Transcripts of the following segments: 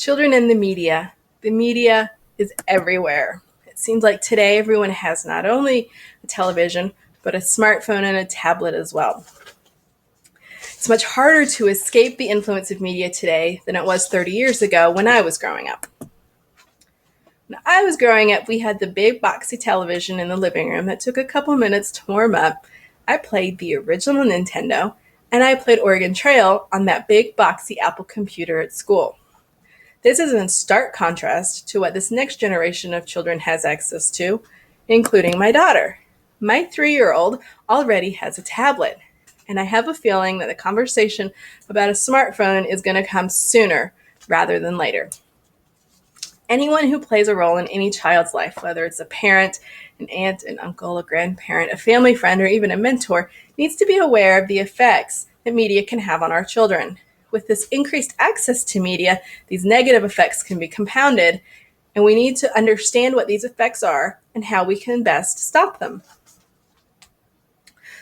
Children and the media. The media is everywhere. It seems like today everyone has not only a television, but a smartphone and a tablet as well. It's much harder to escape the influence of media today than it was 30 years ago when I was growing up. When I was growing up, we had the big boxy television in the living room that took a couple minutes to warm up. I played the original Nintendo, and I played Oregon Trail on that big boxy Apple computer at school. This is in stark contrast to what this next generation of children has access to, including my daughter. My 3-year-old already has a tablet, and I have a feeling that the conversation about a smartphone is going to come sooner rather than later. Anyone who plays a role in any child's life, whether it's a parent, an aunt, an uncle, a grandparent, a family friend, or even a mentor, needs to be aware of the effects that media can have on our children. With this increased access to media, these negative effects can be compounded, and we need to understand what these effects are and how we can best stop them.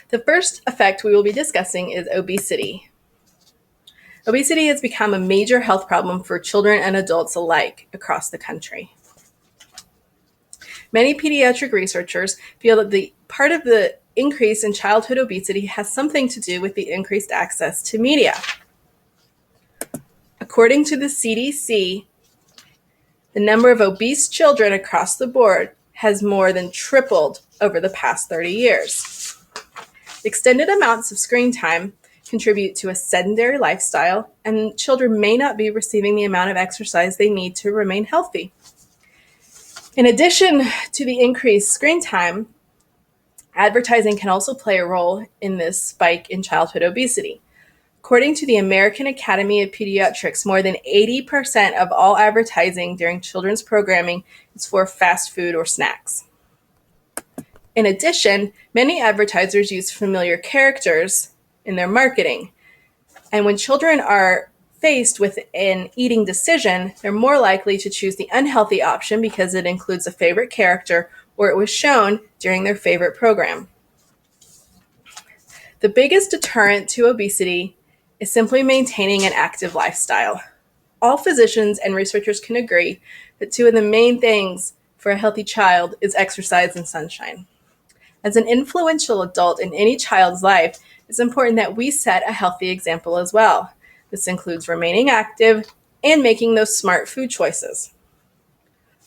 The first effect we will be discussing is obesity. Obesity has become a major health problem for children and adults alike across the country. Many pediatric researchers feel that the part of the increase in childhood obesity has something to do with the increased access to media. According to the CDC, the number of obese children across the board has more than tripled over the past 30 years. Extended amounts of screen time contribute to a sedentary lifestyle, and children may not be receiving the amount of exercise they need to remain healthy. In addition to the increased screen time, advertising can also play a role in this spike in childhood obesity. According to the American Academy of Pediatrics, more than 80% of all advertising during children's programming is for fast food or snacks. In addition, many advertisers use familiar characters in their marketing. And when children are faced with an eating decision, they're more likely to choose the unhealthy option because it includes a favorite character or it was shown during their favorite program. The biggest deterrent to obesity is simply maintaining an active lifestyle. All physicians and researchers can agree that two of the main things for a healthy child is exercise and sunshine. As an influential adult in any child's life, it's important that we set a healthy example as well. This includes remaining active and making those smart food choices.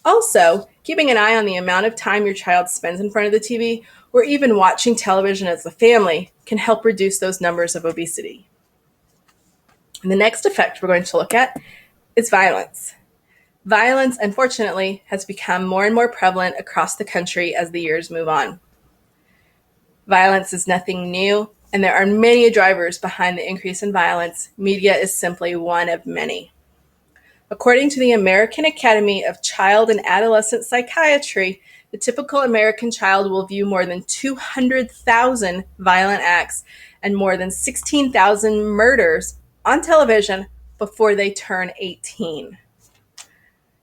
Also, keeping an eye on the amount of time your child spends in front of the TV or even watching television as a family can help reduce those numbers of obesity. And the next effect we're going to look at is violence. Violence, unfortunately, has become more and more prevalent across the country as the years move on. Violence is nothing new, and there are many drivers behind the increase in violence. Media is simply one of many. According to the American Academy of Child and Adolescent Psychiatry, the typical American child will view more than 200,000 violent acts and more than 16,000 murders on television before they turn 18.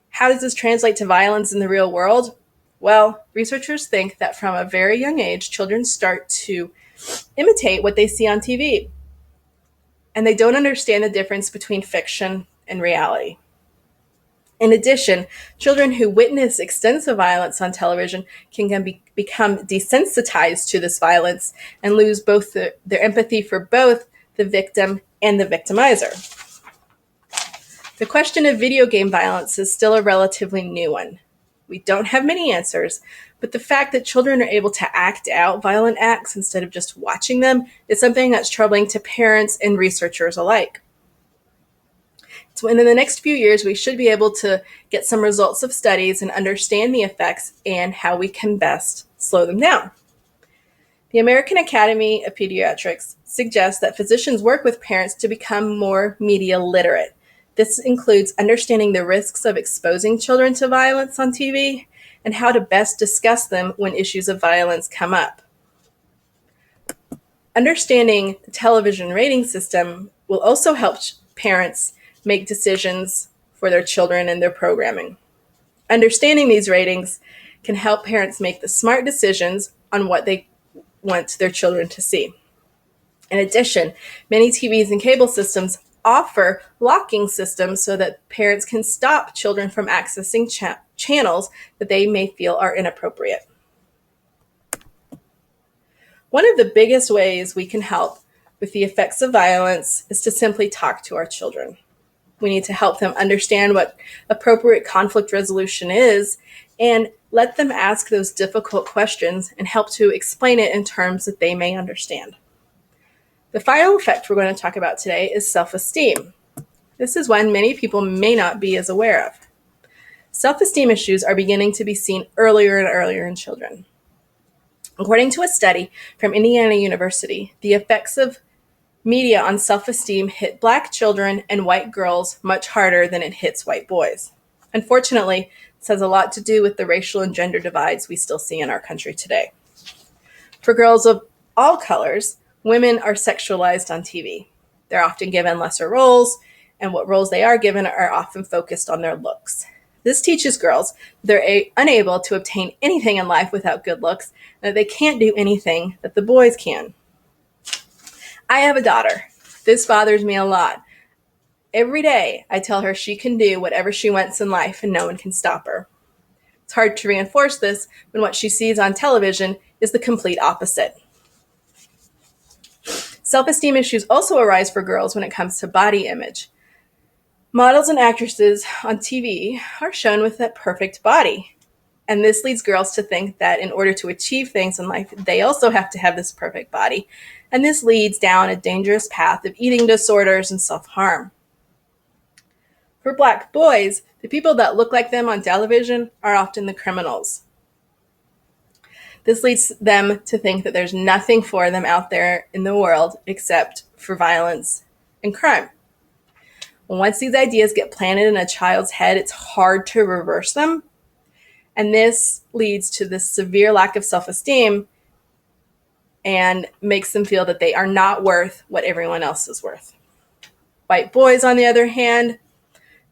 How does this translate to violence in the real world? Well, researchers think that from a very young age, children start to imitate what they see on TV, and they don't understand the difference between fiction and reality. In addition, children who witness extensive violence on television can become desensitized to this violence and lose both their empathy for both the victim and the victimizer. The question of video game violence is still a relatively new one. We don't have many answers, but the fact that children are able to act out violent acts instead of just watching them is something that's troubling to parents and researchers alike. So in the next few years, we should be able to get some results of studies and understand the effects and how we can best slow them down. The American Academy of Pediatrics suggests that physicians work with parents to become more media literate. This includes understanding the risks of exposing children to violence on TV and how to best discuss them when issues of violence come up. Understanding the television rating system will also help parents make decisions for their children and their programming. Understanding these ratings can help parents make the smart decisions on what they want their children to see. In addition, many TVs and cable systems offer locking systems so that parents can stop children from accessing channels that they may feel are inappropriate. One of the biggest ways we can help with the effects of violence is to simply talk to our children. We need to help them understand what appropriate conflict resolution is and let them ask those difficult questions and help to explain it in terms that they may understand. The final effect we're going to talk about today is self-esteem. This is one many people may not be as aware of. Self-esteem issues are beginning to be seen earlier and earlier in children. According to a study from Indiana University, the effects of media on self-esteem hit Black children and white girls much harder than it hits white boys. Unfortunately, this has a lot to do with the racial and gender divides we still see in our country today. For girls of all colors, women are sexualized on TV. They're often given lesser roles, and what roles they are given are often focused on their looks. This teaches girls they're unable to obtain anything in life without good looks, and that they can't do anything that the boys can. I have a daughter. This bothers me a lot. Every day, I tell her she can do whatever she wants in life and no one can stop her. It's hard to reinforce this when what she sees on television is the complete opposite. Self-esteem issues also arise for girls when it comes to body image. Models and actresses on TV are shown with that perfect body. And this leads girls to think that in order to achieve things in life, they also have to have this perfect body. And this leads down a dangerous path of eating disorders and self-harm. For Black boys, the people that look like them on television are often the criminals. This leads them to think that there's nothing for them out there in the world except for violence and crime. Once these ideas get planted in a child's head, it's hard to reverse them. And this leads to this severe lack of self-esteem and makes them feel that they are not worth what everyone else is worth. White boys, on the other hand,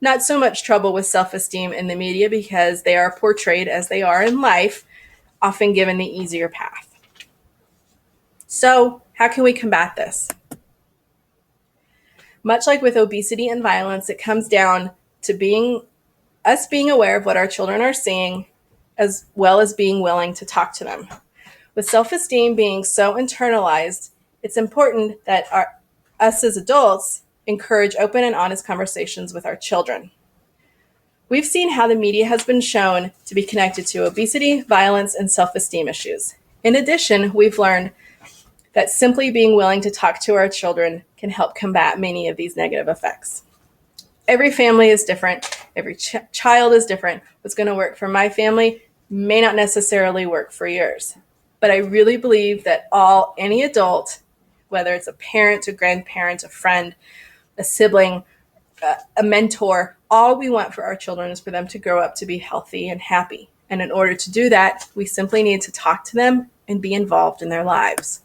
not so much trouble with self-esteem in the media because they are portrayed as they are in life, often given the easier path. So, how can we combat this? Much like with obesity and violence, it comes down to being aware of what our children are seeing, as well as being willing to talk to them. With self-esteem being so internalized, it's important that us as adults encourage open and honest conversations with our children. We've seen how the media has been shown to be connected to obesity, violence, and self-esteem issues. In addition, we've learned that simply being willing to talk to our children can help combat many of these negative effects. Every family is different. Every child is different. What's going to work for my family may not necessarily work for yours. But I really believe that any adult, whether it's a parent, a grandparent, a friend, a sibling, a mentor, all we want for our children is for them to grow up to be healthy and happy. And in order to do that, we simply need to talk to them and be involved in their lives.